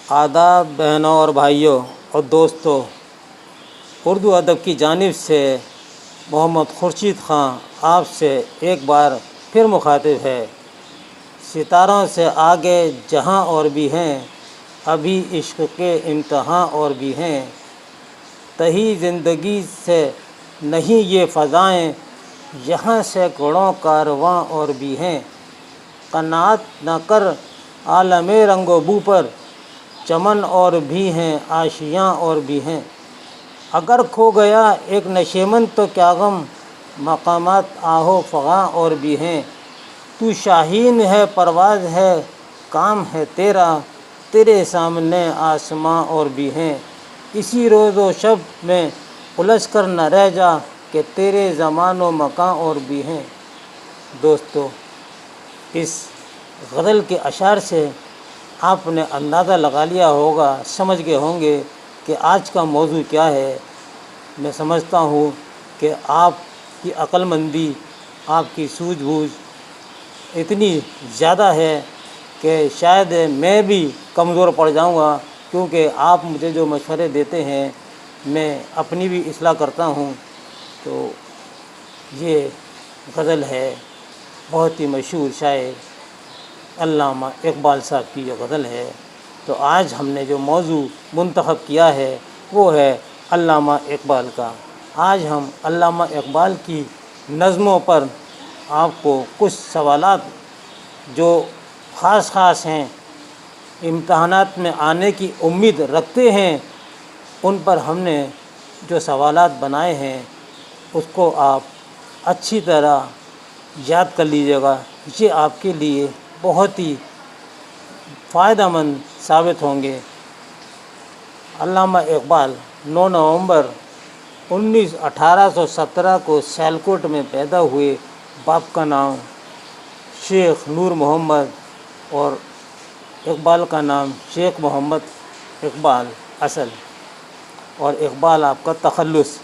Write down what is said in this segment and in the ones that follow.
آداب بہنوں اور بھائیوں اور دوستوں، اردو ادب کی جانب سے محمد خورشید خان آپ سے ایک بار پھر مخاطب ہے۔ ستاروں سے آگے جہاں اور بھی ہیں، ابھی عشق کے امتحان اور بھی ہیں۔ تہی زندگی سے نہیں یہ فضائیں، یہاں سینکڑوں کارواں اور بھی ہیں۔ قناعت نہ کر عالم رنگ و بو پر، چمن اور بھی ہیں آشیاں اور بھی ہیں۔ اگر کھو گیا ایک نشیمن تو کیا غم، مقامات آہو فغاں اور بھی ہیں۔ تو شاہین ہے پرواز ہے کام ہے تیرا، تیرے سامنے آسماں اور بھی ہیں۔ اسی روز و شب میں الجھ کر نہ رہ جا کہ تیرے زمان و مکاں اور بھی ہیں۔ دوستو، اس غزل کے اشعار سے آپ نے اندازہ لگا لیا ہوگا، سمجھ گئے ہوں گے کہ آج کا موضوع کیا ہے۔ میں سمجھتا ہوں کہ آپ کی عقل مندی، آپ کی سوجھ بوجھ اتنی زیادہ ہے کہ شاید میں بھی کمزور پڑ جاؤں گا، کیونکہ آپ مجھے جو مشورے دیتے ہیں میں اپنی بھی اصلاح کرتا ہوں۔ تو یہ غزل ہے بہت ہی مشہور شاعر علامہ اقبال صاحب کی یہ غزل ہے۔ تو آج ہم نے جو موضوع منتخب کیا ہے وہ ہے علامہ اقبال کا۔ آج ہم علامہ اقبال کی نظموں پر آپ کو کچھ سوالات جو خاص ہیں، امتحانات میں آنے کی امید رکھتے ہیں، ان پر ہم نے جو سوالات بنائے ہیں اس کو آپ اچھی طرح یاد کر لیجیے گا۔ یہ آپ کے لیے بہت ہی فائدہ مند ثابت ہوں گے۔ علامہ اقبال 9 نومبر 1817 کو سیالکوٹ میں پیدا ہوئے۔ باپ کا نام شیخ نور محمد اور اقبال کا نام شیخ محمد اقبال اصل، اور اقبال آپ کا تخلص۔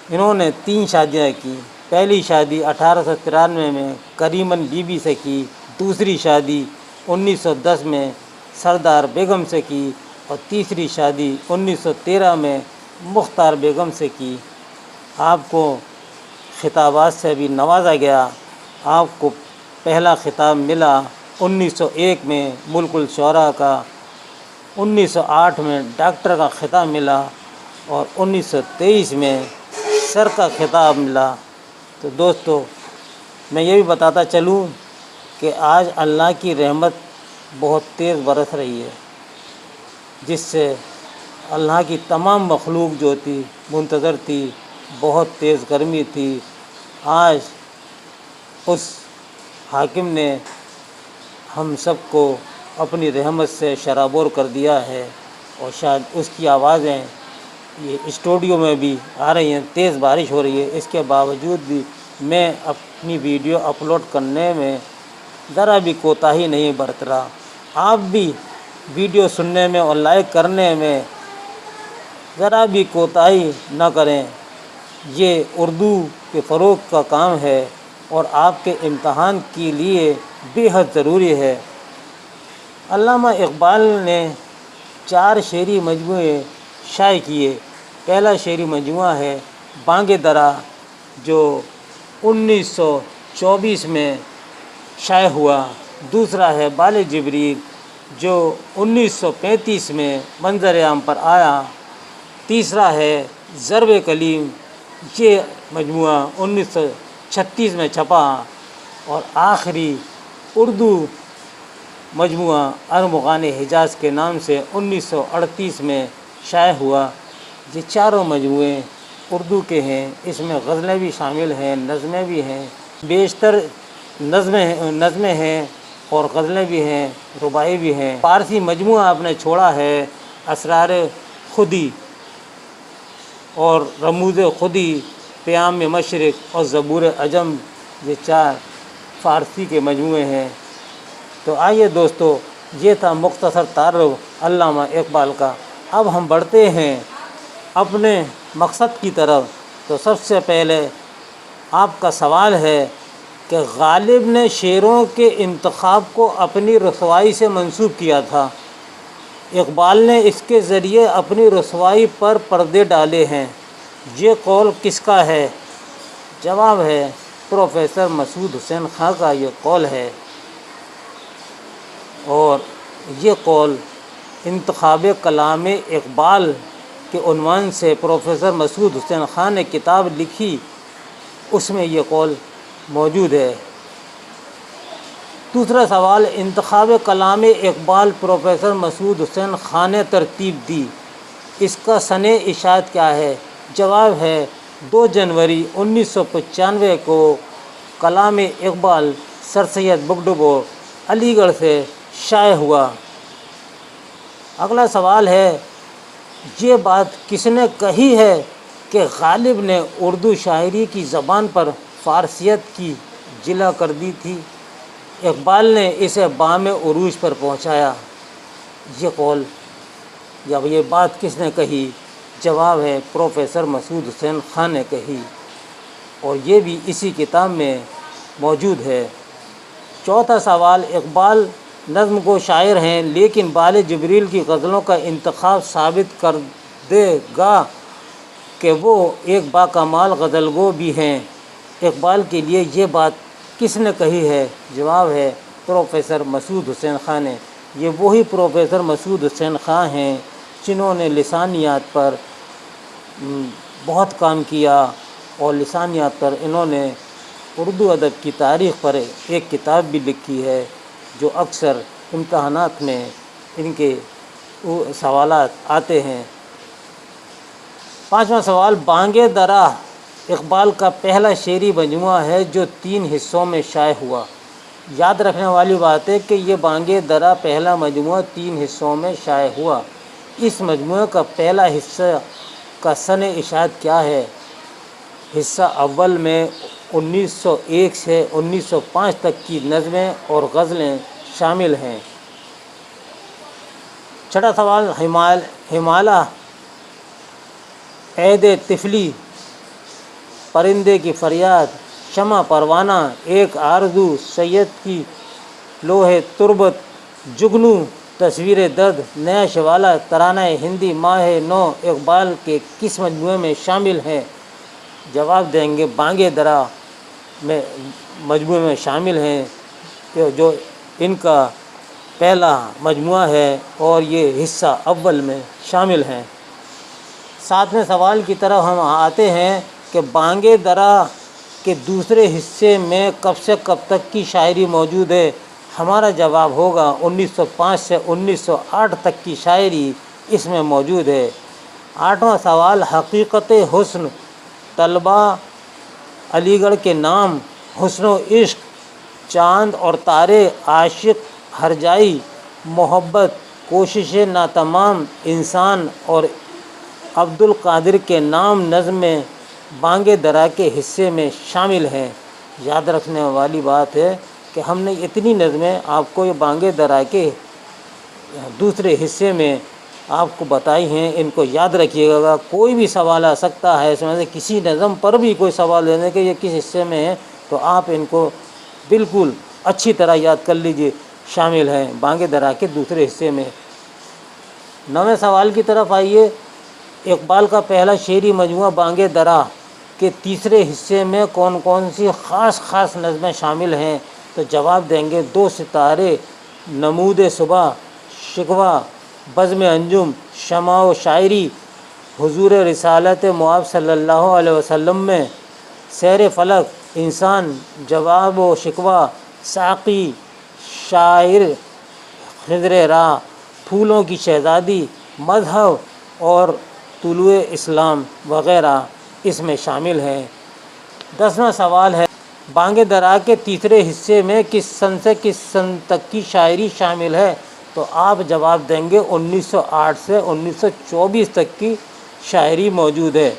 انہوں نے 3 شادیاں کی۔ پہلی شادی 1893 میں کریمن بی بی سے کی، دوسری شادی 1910 میں سردار بیگم سے کی، اور تیسری شادی 1913 میں مختار بیگم سے کی۔ آپ کو خطابات سے بھی نوازا گیا۔ آپ کو پہلا خطاب ملا 1901 میں ملک الشعراء کا، 1908 میں ڈاکٹر کا خطاب ملا، اور 1923 میں سر کا خطاب ملا۔ تو دوستو، میں یہ بھی بتاتا چلوں کہ آج اللہ کی رحمت بہت تیز برس رہی ہے، جس سے اللہ کی تمام مخلوق جو تھی منتظر تھی۔ بہت تیز گرمی تھی، آج اس حاکم نے ہم سب کو اپنی رحمت سے شرابور کر دیا ہے، اور شاید اس کی آوازیں یہ اسٹوڈیو میں بھی آ رہی ہیں۔ تیز بارش ہو رہی ہے، اس کے باوجود بھی میں اپنی ویڈیو اپلوڈ کرنے میں ذرا بھی کوتاہی نہیں برت رہا۔ آپ بھی ویڈیو سننے میں اور لائک کرنے میں ذرا بھی کوتاہی نہ کریں۔ یہ اردو کے فروغ کا کام ہے اور آپ کے امتحان کے لیے بے حد ضروری ہے۔ علامہ اقبال نے 4 شعری مجموعے شائع کیے۔ پہلا شعری مجموعہ ہے بانگ درا، جو 1924 میں شائع ہوا۔ دوسرا ہے بال جبریل، جو 1935 میں منظر عام پر آیا۔ تیسرا ہے ضرب کلیم، یہ مجموعہ 1936 میں چھپا۔ اور آخری اردو مجموعہ ارمغان حجاز کے نام سے 1938 میں شائع ہوا۔ یہ چاروں مجموعے اردو کے ہیں، اس میں غزلیں بھی شامل ہیں، نظمیں بھی ہیں، بیشتر نظمیں ہیں اور غزلیں بھی ہیں، رباعی بھی ہیں۔ فارسی مجموعہ آپ نے چھوڑا ہے اسرار خودی اور رموز خودی، پیام مشرق اور زبور عجم، یہ 4 فارسی کے مجموعے ہیں۔ تو آئیے دوستو، یہ تھا مختصر تعارف علامہ اقبال کا۔ اب ہم بڑھتے ہیں اپنے مقصد کی طرف۔ تو سب سے پہلے آپ کا سوال ہے کہ غالب نے شعروں کے انتخاب کو اپنی رسوائی سے منسوب کیا تھا۔ اقبال نے اس کے ذریعے اپنی رسوائی پر پردے ڈالے ہیں۔ یہ قول کس کا ہے؟ جواب ہے پروفیسر مسعود حسین خاں کا یہ قول ہے، اور یہ قول انتخاب کلام اقبال کے عنوان سے پروفیسر مسعود حسین خاں نے کتاب لکھی، اس میں یہ قول موجود ہے۔ دوسرا سوال، انتخاب کلام اقبال پروفیسر مسعود حسین خاں نے ترتیب دی، اس کا سنِ اشاعت کیا ہے؟ جواب ہے 2 جنوری 1995 کو کلام اقبال سر سید بک ڈبور علی گڑھ سے شائع ہوا۔ اگلا سوال ہے، یہ بات کس نے کہی ہے کہ غالب نے اردو شاعری کی زبان پر فارسیت کی جلا کر دی تھی؟ اقبال نے اسے بام عروج پر پہنچایا۔ یہ قول یا یہ بات کس نے کہی؟ جواب ہے پروفیسر مسعود حسین خاں نے کہی، اور یہ بھی اسی کتاب میں موجود ہے۔ چوتھا سوال، اقبال نظم گو شاعر ہیں، لیکن بال جبریل کی غزلوں کا انتخاب ثابت کر دے گا کہ وہ ایک باکمال غزل گو بھی ہیں۔ اقبال کے لیے یہ بات کس نے کہی ہے؟ جواب ہے پروفیسر مسعود حسین خاں نے۔ یہ وہی پروفیسر مسعود حسین خاں ہیں جنہوں نے لسانیات پر بہت کام کیا، اور لسانیات پر انہوں نے اردو ادب کی تاریخ پر ایک کتاب بھی لکھی ہے، جو اکثر امتحانات میں ان کے سوالات آتے ہیں۔ پانچواں سوال، بانگ درا اقبال کا پہلا شعری مجموعہ ہے جو 3 حصوں میں شائع ہوا۔ یاد رکھنے والی بات ہے کہ یہ بانگ درا پہلا مجموعہ 3 حصوں میں شائع ہوا۔ اس مجموعے کا پہلا حصہ کا سنِ اشاعت کیا ہے؟ حصہ اول میں 1901 سے 1905 تک کی نظمیں اور غزلیں شامل ہیں۔ چھٹا سوال، ہمالہ عید طفلی، پرندے کی فریاد، شمع پروانہ، ایک آرزو، سید کی لوح تربت، جگنو، تصویر درد، نیا شوالا، ترانہ ہندی، ماہ نو اقبال کے کس مجموعے میں شامل ہیں؟ جواب دیں گے بانگ درا میں مجموعے میں شامل ہیں، جو ان کا پہلا مجموعہ ہے، اور یہ حصہ اول میں شامل ہیں۔ 7ویں سوال کی طرف ہم آتے ہیں کہ بانگ درا کے دوسرے حصے میں کب سے کب تک کی شاعری موجود ہے؟ ہمارا جواب ہوگا 1905 سے 1908 تک کی شاعری اس میں موجود ہے۔ 8واں سوال، حقیقت حسن، طلبہ علی گڑھ کے نام، حسن و عشق، چاند اور تارے، عاشق، ہرجائی، محبت، کوشش ناتمام، انسان اور عبد القادر کے نام نظمیں بانگ درا کے حصے میں شامل ہیں۔ یاد رکھنے والی بات ہے کہ ہم نے اتنی نظمیں آپ کو یہ بانگ درا کے دوسرے حصے میں آپ کو بتائی ہیں، ان کو یاد رکھیے گا۔ کوئی بھی سوال آ سکتا ہے، اس میں سے کسی نظم پر بھی کوئی سوال دینے کہ یہ کس حصے میں ہے، تو آپ ان کو بالکل اچھی طرح یاد کر لیجئے، شامل ہیں بانگ درا کے دوسرے حصے میں۔ 9ویں سوال کی طرف آئیے، اقبال کا پہلا شعری مجموعہ بانگ درا کے تیسرے حصے میں کون کون سی خاص نظمیں شامل ہیں؟ تو جواب دیں گے 2 ستارے، نمود صبح، شکوہ، بزم انجم، شمع و شاعری، حضور رسالت مآب صلی اللہ علیہ وسلم میں، سیر فلک، انسان، جواب و شکوہ، ساقی، شاعر، خضر راہ، پھولوں کی شہزادی، مذہب اور طلوع اسلام وغیرہ اس میں شامل ہیں۔ 10واں سوال ہے، بانگ درا کے تیسرے حصے میں کس سن سے کس سن تک کی شاعری شامل ہے؟ تو آپ جواب دیں گے 1908 سے 1924 تک کی شاعری موجود ہے۔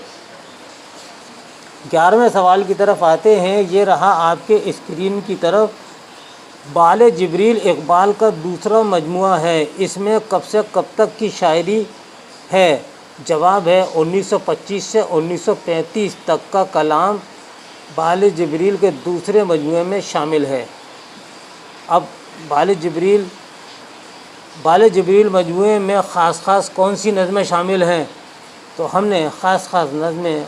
11ویں سوال کی طرف آتے ہیں، یہ رہا آپ کے اسکرین کی طرف، بال جبریل اقبال کا دوسرا مجموعہ ہے، اس میں کب سے کب تک کی شاعری ہے؟ جواب ہے 1925 سے 1935 تک کا کلام بال جبریل کے دوسرے مجموعے میں شامل ہے۔ اب بال جبریل مجموعے میں خاص کون سی نظمیں شامل ہیں، تو ہم نے خاص نظمیں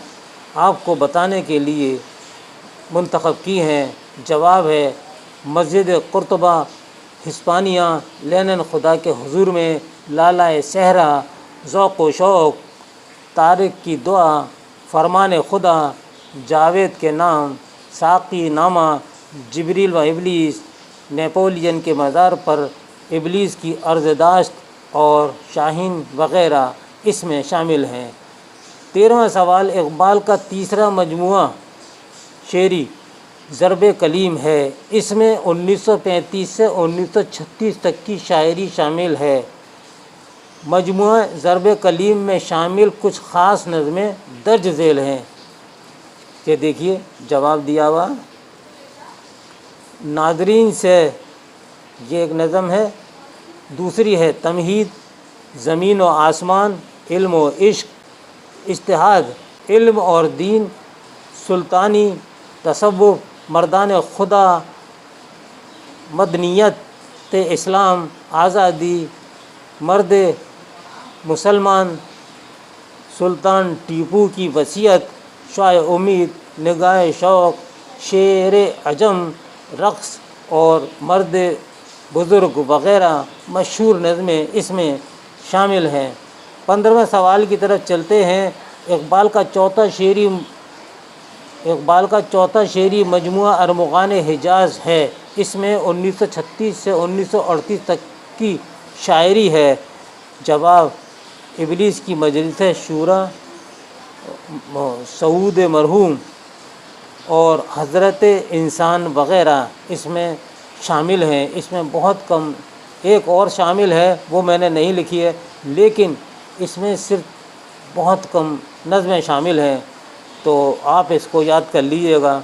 آپ کو بتانے کے لیے منتخب کی ہیں۔ جواب ہے مسجد قرطبہ، ہسپانیہ، لینن خدا کے حضور میں، لالائے صحرا، ذوق و شوق، طارق کی دعا، فرمان خدا، جاوید کے نام، ساقی نامہ، جبریل و ابلیس، نیپولین کے مزار پر ابلیس کی عرضداشت اور شاہین وغیرہ اس میں شامل ہیں۔ 13واں سوال اقبال کا تیسرا مجموعہ شعری ضرب کلیم ہے۔ اس میں 1935 سے 1936 تک کی شاعری شامل ہے۔ مجموعہ ضرب کلیم میں شامل کچھ خاص نظمیں درج ذیل ہیں کہ دیکھیے جواب دیا ہوا ناظرین سے، یہ ایک نظم ہے۔ دوسری ہے تمہید، زمین و آسمان، علم و عشق، اجتہاد، علم اور دین، سلطانی، تصوف، مردان خدا، مدنیت اسلام، آزادی، مرد مسلمان، سلطان ٹیپو کی وصیت، شعاع امید، نگاہ شوق، شعر عجم، رقص اور مرد بزرگ وغیرہ مشہور نظمیں اس میں شامل ہیں۔ 15ویں سوال کی طرف چلتے ہیں۔ اقبال کا چوتھا شعری مجموعہ ارمغان حجاز ہے۔ اس میں 1936 سے 1938 تک کی شاعری ہے۔ جواب ابلیس کی مجلس شورا، سعود مرحوم اور حضرت انسان وغیرہ اس میں شامل ہیں۔ اس میں بہت کم، ایک اور شامل ہے وہ میں نے نہیں لکھی ہے، لیکن اس میں صرف بہت کم نظمیں شامل ہیں، تو آپ اس کو یاد کر لیجیے گا۔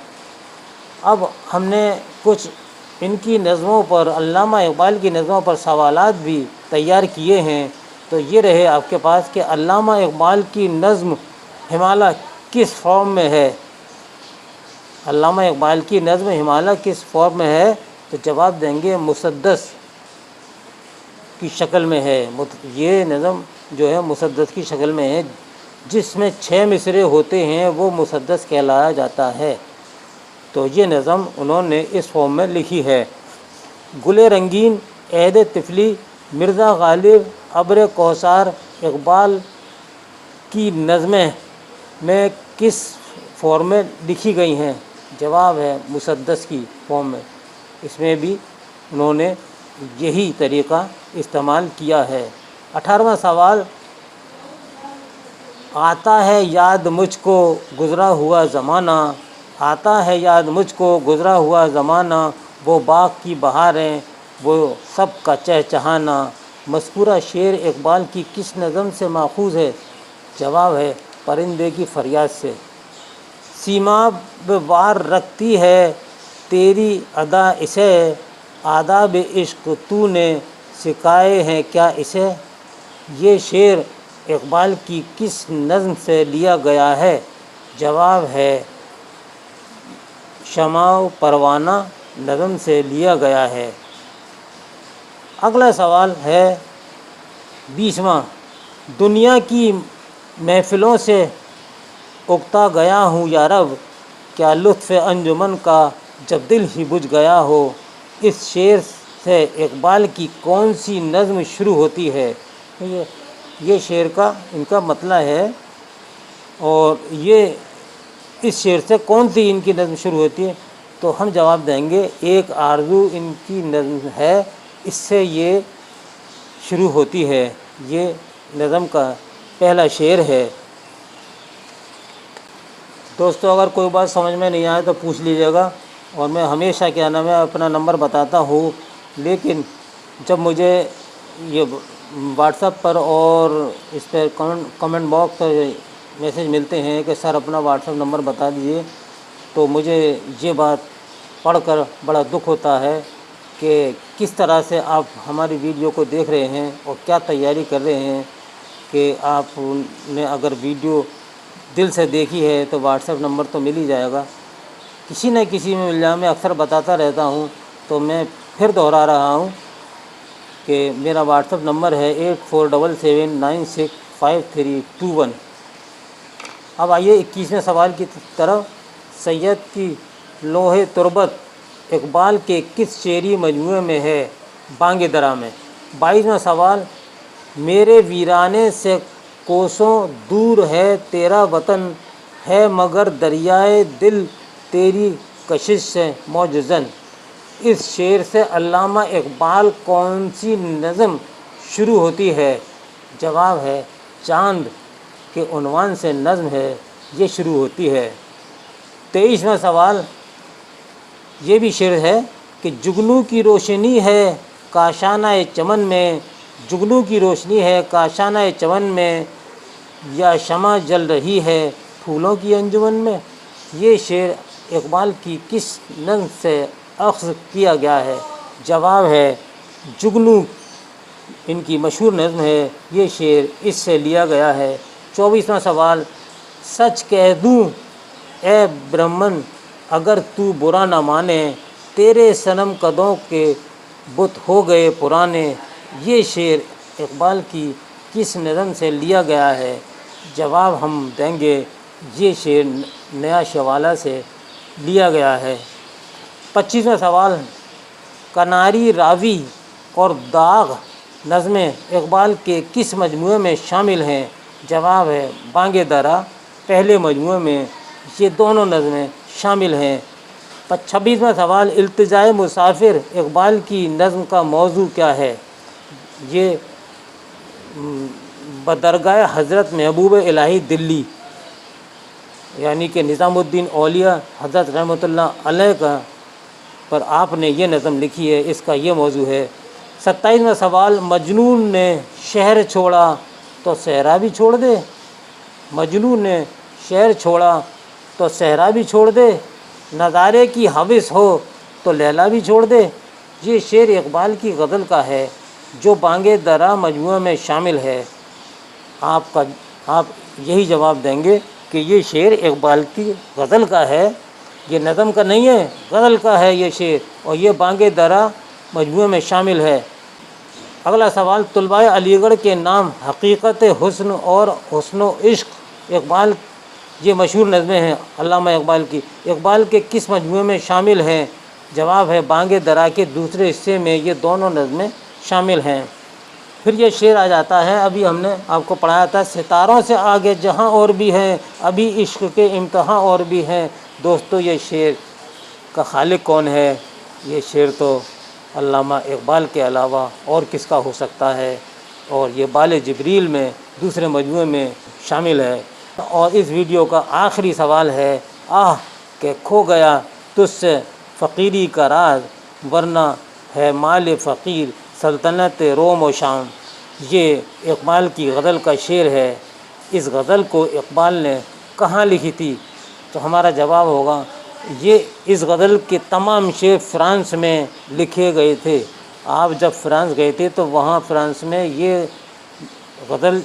اب ہم نے کچھ ان کی نظموں پر، علامہ اقبال کی نظموں پر سوالات بھی تیار کیے ہیں، تو یہ رہے آپ کے پاس کہ علامہ اقبال کی نظم ہمالہ کس فارم میں ہے۔ علامہ اقبال کی نظم ہمالہ کس فارم میں ہے، تو جواب دیں گے مسدس کی شکل میں ہے۔ یہ نظم جو ہے مسدس کی شکل میں ہے، جس میں 6 مصرعے ہوتے ہیں وہ مسدس کہلایا جاتا ہے۔ تو یہ نظم انہوں نے اس فارم میں لکھی ہے۔ گل رنگین، عہد طفلی، مرزا غالب، ابر کوثر اقبال کی نظمیں میں کس فارم میں لکھی گئی ہیں؟ جواب ہے مسدس کی فارم میں۔ اس میں بھی انہوں نے یہی طریقہ استعمال کیا ہے۔ 18واں سوال آتا ہے یاد مجھ کو گزرا ہوا زمانہ، آتا ہے یاد مجھ کو گزرا ہوا زمانہ، وہ باغ کی بہاریں، وہ سب کا چہچہانا۔ مذکورہ شعر اقبال کی کس نظم سے ماخوذ ہے؟ جواب ہے پرندے کی فریاد سے۔ سیماب وار رکھتی ہے تیری ادا اسے، آداب عشق تو نے سکھائے ہیں کیا اسے۔ یہ شعر اقبال کی کس نظم سے لیا گیا ہے؟ جواب ہے شمع و پروانہ نظم سے لیا گیا ہے۔ اگلا سوال ہے 20واں، دنیا کی محفلوں سے اکتا گیا ہوں یا رب، کیا لطف انجمن کا جب دل ہی بجھ گیا ہو۔ اس شعر سے اقبال کی کون سی نظم شروع ہوتی ہے؟ یہ شعر کا ان کا مطلع ہے، اور یہ اس شعر سے کون سی ان کی نظم شروع ہوتی ہے؟ تو ہم جواب دیں گے ایک آرزو ان کی نظم ہے، اس سے یہ شروع ہوتی ہے، یہ نظم کا پہلا شعر ہے۔ دوستو اگر کوئی بات سمجھ میں نہیں آئے تو پوچھ لیجیے گا، اور میں ہمیشہ کیا نام ہے اپنا نمبر بتاتا ہوں، لیکن جب مجھے یہ واٹس ایپ پر اور اس پہ کمنٹ باکس پر میسیج ملتے ہیں کہ سر اپنا واٹس ایپ نمبر بتا دیجیے، تو مجھے یہ بات پڑھ کر بڑا دکھ ہوتا ہے کہ کس طرح سے آپ ہماری ویڈیو کو دیکھ رہے ہیں اور کیا تیاری کر رہے ہیں، کہ آپ نے اگر ویڈیو دل سے دیکھی ہے تو واٹس ایپ نمبر تو مل ہی جائے گا، کسی نہ کسی میں مل جائے، میں اکثر بتاتا رہتا ہوں، تو میں پھر دہرا رہا ہوں کہ میرا واٹس ایپ نمبر ہے 8477965321۔ اب آئیے 21ویں سوال کی طرف۔ سید کی لوح تربت اقبال کے کس شعری مجموعے میں ہے؟ بانگ درا میں۔ 22واں سوال، میرے ویرانے سے کوسوں دور ہے تیرا وطن، ہے مگر دریائے دل تیری کشش سے معجزن۔ اس شعر سے علامہ اقبال کون سی نظم شروع ہوتی ہے؟ جواب ہے چاند کے عنوان سے نظم ہے، یہ شروع ہوتی ہے۔ 23واں سوال، یہ بھی شعر ہے کہ جگنو کی روشنی ہے کاشانہ چمن میں، جگنو کی روشنی ہے کاشانہ چمن میں، یا شمع جل رہی ہے پھولوں کی انجمن میں۔ یہ شعر اقبال کی کس نظم سے اخذ کیا گیا ہے؟ جواب ہے جگنو، ان کی مشہور نظم ہے، یہ شعر اس سے لیا گیا ہے۔ 24واں سوال، سچ کہہ دوں اے برہمن اگر تو برا نہ مانے، تیرے صنم قدوں کے بت ہو گئے پرانے۔ یہ شعر اقبال کی کس نظم سے لیا گیا ہے؟ جواب ہم دیں گے یہ شعر نیا شوالہ سے لیا گیا ہے۔ 25واں سوال، کناری راوی اور داغ نظمیں اقبال کے کس مجموعے میں شامل ہیں؟ جواب ہے بانگ درا پہلے مجموعے میں یہ دونوں نظمیں شامل ہیں۔ 26واں سوال، التجائے مسافر اقبال کی نظم کا موضوع کیا ہے؟ یہ بدرگاہ حضرت محبوب الہی دلی، یعنی کہ نظام الدین اولیاء حضرت رحمۃ اللہ علیہ کا پر آپ نے یہ نظم لکھی ہے، اس کا یہ موضوع ہے۔ 27واں سوال، مجنون نے شہر چھوڑا تو صحرا بھی چھوڑ دے، مجنون نے شہر چھوڑا تو صحرا بھی چھوڑ دے، نظارے کی ہوس ہو تو لیلا بھی چھوڑ دے۔ یہ شعر اقبال کی غزل کا ہے جو بانگ درا مجموعہ میں شامل ہے۔ آپ یہی جواب دیں گے کہ یہ شعر اقبال کی غزل کا ہے، یہ نظم کا نہیں ہے، غزل کا ہے یہ شعر، اور یہ بانگ درا مجموعے میں شامل ہے۔ اگلا سوال، طلباء علی گڑھ کے نام حقیقت حسن اور حسن و عشق اقبال، یہ مشہور نظمیں ہیں علامہ اقبال کی، اقبال کے کس مجموعے میں شامل ہیں؟ جواب ہے بانگ درا کے دوسرے حصے میں یہ دونوں نظمیں شامل ہیں۔ پھر یہ شعر آ جاتا ہے، ابھی ہم نے آپ کو پڑھایا تھا، ستاروں سے آگے جہاں اور بھی ہیں، ابھی عشق کے امتحاں اور بھی ہیں۔ دوستو یہ شعر کا خالق کون ہے؟ یہ شعر تو علامہ اقبال کے علاوہ اور کس کا ہو سکتا ہے؟ اور یہ بال جبریل میں دوسرے مجموعے میں شامل ہے۔ اور اس ویڈیو کا آخری سوال ہے، آہ کہ کھو گیا تجھ سے فقیری کا راز، ورنہ ہے مال فقیر سلطنت روم و شام۔ یہ اقبال کی غزل کا شعر ہے۔ اس غزل کو اقبال نے کہاں لکھی تھی؟ تو ہمارا جواب ہوگا یہ اس غزل کے تمام شعر فرانس میں لکھے گئے تھے۔ آپ جب فرانس گئے تھے تو وہاں فرانس میں یہ غزل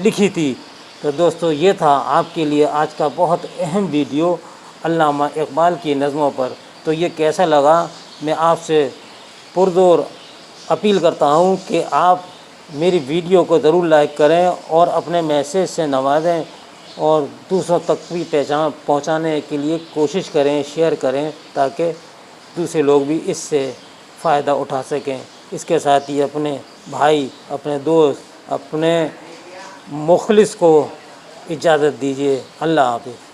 لکھی تھی۔ تو دوستو یہ تھا آپ کے لیے آج کا بہت اہم ویڈیو علامہ اقبال کی نظموں پر۔ تو یہ کیسا لگا؟ میں آپ سے پرزور اپیل کرتا ہوں کہ آپ میری ویڈیو کو ضرور لائک کریں اور اپنے میسیج سے نوازیں اور دوسروں تک بھی پہنچانے کے لیے کوشش کریں، شیئر کریں، تاکہ دوسرے لوگ بھی اس سے فائدہ اٹھا سکیں۔ اس کے ساتھ ہی اپنے بھائی، اپنے دوست، اپنے مخلص کو اجازت دیجیے۔ اللہ حافظ۔